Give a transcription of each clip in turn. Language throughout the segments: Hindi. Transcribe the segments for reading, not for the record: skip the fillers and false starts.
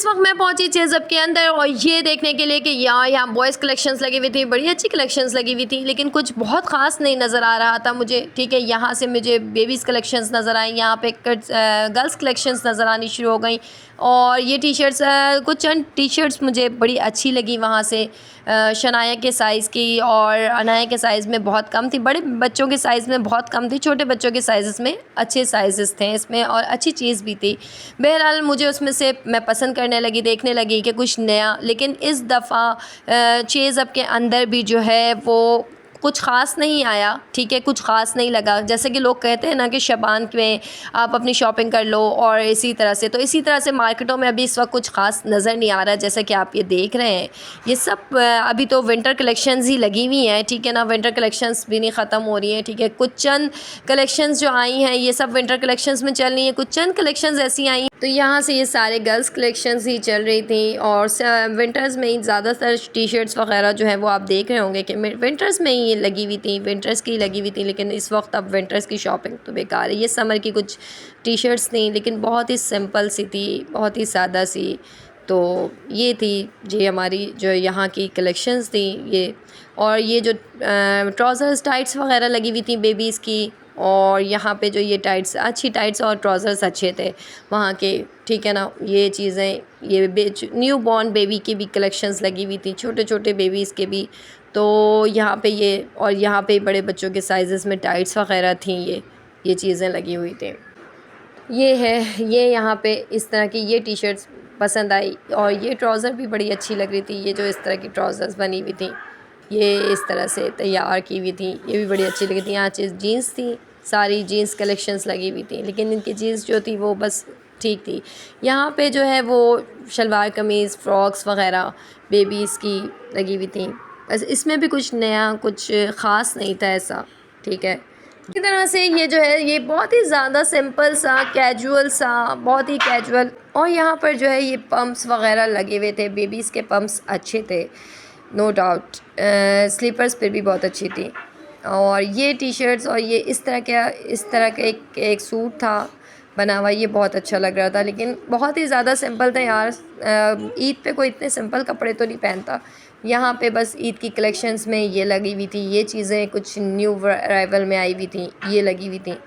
इस वक्त मैं पहुंची चेज़अप के अंदर और ये देखने के लिए कि यहाँ बॉयज़ कलेक्शंस लगी हुई थी, बड़ी अच्छी कलेक्शंस लगी हुई थी, लेकिन कुछ बहुत ख़ास नहीं नज़र आ रहा था मुझे। ठीक है, यहाँ से मुझे बेबीज़ कलेक्शंस नज़र आई, यहाँ पे गर्ल्स कलेक्शंस नज़र आनी शुरू हो गई। और ये टी शर्ट्स कुछ चंद टी शर्ट्स मुझे बड़ी अच्छी लगी वहाँ से, शनाया के साइज़ की और अनाया के साइज़ में बहुत कम थी, बड़े बच्चों के साइज़ में बहुत कम थी, छोटे बच्चों के साइज़ में अच्छे साइज़ थे इसमें और अच्छी चीज़ भी थी। बहरहाल मुझे उसमें से मैं पसंद करने लगी, देखने लगी कि कुछ नया, लेकिन इस दफ़ा चेज़अप के अंदर भी जो है वो कुछ ख़ास नहीं आया। ठीक है, कुछ ख़ास नहीं लगा। जैसे कि लोग कहते हैं ना कि शबान में आप अपनी शॉपिंग कर लो, और इसी तरह से, तो इसी तरह से मार्केटों में अभी इस वक्त कुछ ख़ास नज़र नहीं आ रहा है। जैसा कि आप ये देख रहे हैं, ये सब अभी तो विंटर कलेक्शंस ही लगी हुई हैं। ठीक है ना, विंटर कलेक्शंस भी नहीं ख़त्म हो रही हैं। ठीक है, कुछ चंद कलेक्शंस जो आई हैं ये सब विंटर कलेक्शंस में चल रही हैं, कुछ चंद कलेक्शंस ऐसी आई, तो यहाँ से ये सारे गर्ल्स कलेक्शंस ही चल रही थी। और विंटर्स में ही ज़्यादातर टी शर्ट्स वगैरह जो है वो आप देख रहे होंगे कि विंटर्स में ही लगी हुई थी, विंटर्स की लगी हुई थी। लेकिन इस वक्त अब विंटर्स की शॉपिंग तो बेकार है। ये समर की कुछ टी शर्ट्स थी, लेकिन बहुत ही सिंपल सी थी, बहुत ही सादा सी। तो ये थी जी हमारी जो यहाँ की कलेक्शंस थी ये। और ये जो ट्राउज़र्स टाइट्स वगैरह लगी हुई थी बेबीज़ की, और यहाँ पे जो ये टाइट्स, अच्छी टाइट्स और ट्राउज़र्स अच्छे थे वहाँ के। ठीक है ना, ये चीज़ें, ये न्यू बॉर्न बेबी की भी कलेक्शंस लगी हुई थी, छोटे छोटे बेबीज़ के भी। तो यहाँ पे ये, और यहाँ पे बड़े बच्चों के साइज़ में टाइट्स वगैरह थी, ये चीज़ें लगी हुई थी। ये है, ये यहाँ पे इस तरह की ये टी शर्ट्स पसंद आई, और ये ट्राउज़र भी बड़ी अच्छी लग रही थी। ये जो इस तरह की ट्राउज़र्स बनी हुई थी, ये इस तरह से तैयार की हुई थी, ये भी बड़ी अच्छी लगी थी। यहाँ जीन्स थी, सारी जीन्स कलेक्शंस लगी हुई थी, लेकिन इनकी जीन्स जो थी वो बस ठीक थी। यहाँ पे जो है वो शलवार कमीज़, फ़्रॉक्स वग़ैरह बेबीज़ की लगी हुई थी। बस इसमें भी कुछ नया, कुछ ख़ास नहीं था ऐसा। ठीक है, इसी तरह से ये जो है ये बहुत ही ज़्यादा सिंपल सा, कैजुअल सा, बहुत ही कैजुअल। और यहाँ पर जो है ये पम्प्स वग़ैरह लगे हुए थे, बेबीज़ के पम्प्स अच्छे थे, नो डाउट। स्लीपर्स फिर भी बहुत अच्छी थी। और ये टी शर्ट्स और ये इस तरह का एक सूट था बना हुआ, ये बहुत अच्छा लग रहा था, लेकिन बहुत ही ज़्यादा सिंपल था यार। ईद पे कोई इतने सिंपल कपड़े तो नहीं पहनता। यहाँ पे बस ईद की कलेक्शंस में ये लगी हुई थी, ये चीज़ें कुछ न्यू अराइवल में आई हुई थी, ये लगी हुई थी,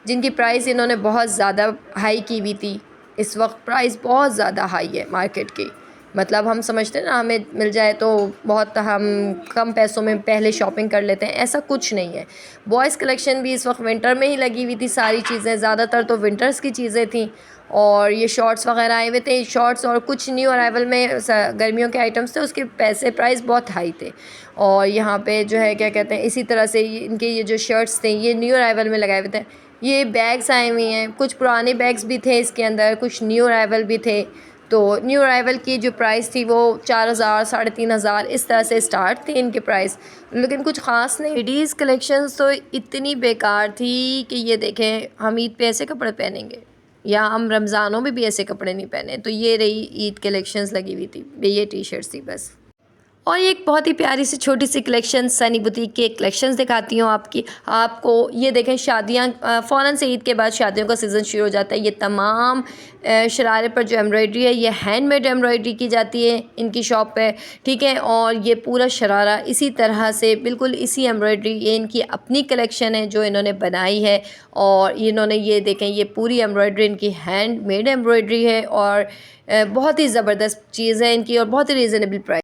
जिनकी प्राइस इन्होंने बहुत ज़्यादा हाई की हुई थी। इस वक्त प्राइस बहुत ज़्यादा हाई है मार्केट की। मतलब हम समझते हैं ना, हमें मिल जाए तो बहुत, हम कम पैसों में पहले शॉपिंग कर लेते हैं, ऐसा कुछ नहीं है। बॉयज़ कलेक्शन भी इस वक्त विंटर में ही लगी हुई थी, सारी चीज़ें ज़्यादातर तो विंटर्स की चीज़ें थी। और ये शॉर्ट्स वगैरह आए हुए थे, शॉर्ट्स और कुछ न्यू अराइवल में गर्मियों के आइटम्स थे, उसके प्राइस बहुत हाई थे। और यहाँ पे जो है क्या कहते हैं, इसी तरह से इनके ये जो शर्ट्स थे ये न्यू अराइवल में लगाए हुए थे। ये बैग्स आए हुए हैं, कुछ पुराने बैग्स भी थे इसके अंदर, कुछ न्यू अराइवल भी थे। तो न्यू अराइवल की जो प्राइस थी वो 4000, 3500 इस तरह से स्टार्ट थी इनके प्राइस, लेकिन कुछ ख़ास नहीं। लेडीज़ कलेक्शंस तो इतनी बेकार थी कि ये देखें, हम ईद पे ऐसे कपड़े पहनेंगे या हम रमज़ानों में भी ऐसे कपड़े नहीं पहने। तो ये रही ईद कलेक्शंस लगी हुई थी, ये टी शर्ट्स थी बस। और ये एक बहुत ही प्यारी सी छोटी सी कलेक्शन, सनी बुटीक के कलेक्शंस दिखाती हूँ आपको। ये देखें, शादियाँ फ़ौरन से ईद के बाद शादियों का सीज़न शुरू हो जाता है। ये तमाम शरारे पर जो एम्ब्रॉयडरी है ये हैंडमेड एम्ब्रॉयडरी की जाती है इनकी शॉप पे। ठीक है, और ये पूरा शरारा इसी तरह से बिल्कुल इसी एम्ब्रॉयडरी, ये इनकी अपनी कलेक्शन है जो इन्होंने बनाई है। और इन्होंने ये देखें, ये पूरी एम्ब्रॉयडरी इनकी हैंडमेड एम्ब्रॉयडरी है, और बहुत ही ज़बरदस्त चीज़ है इनकी, और बहुत ही रीज़नेबल प्राइस।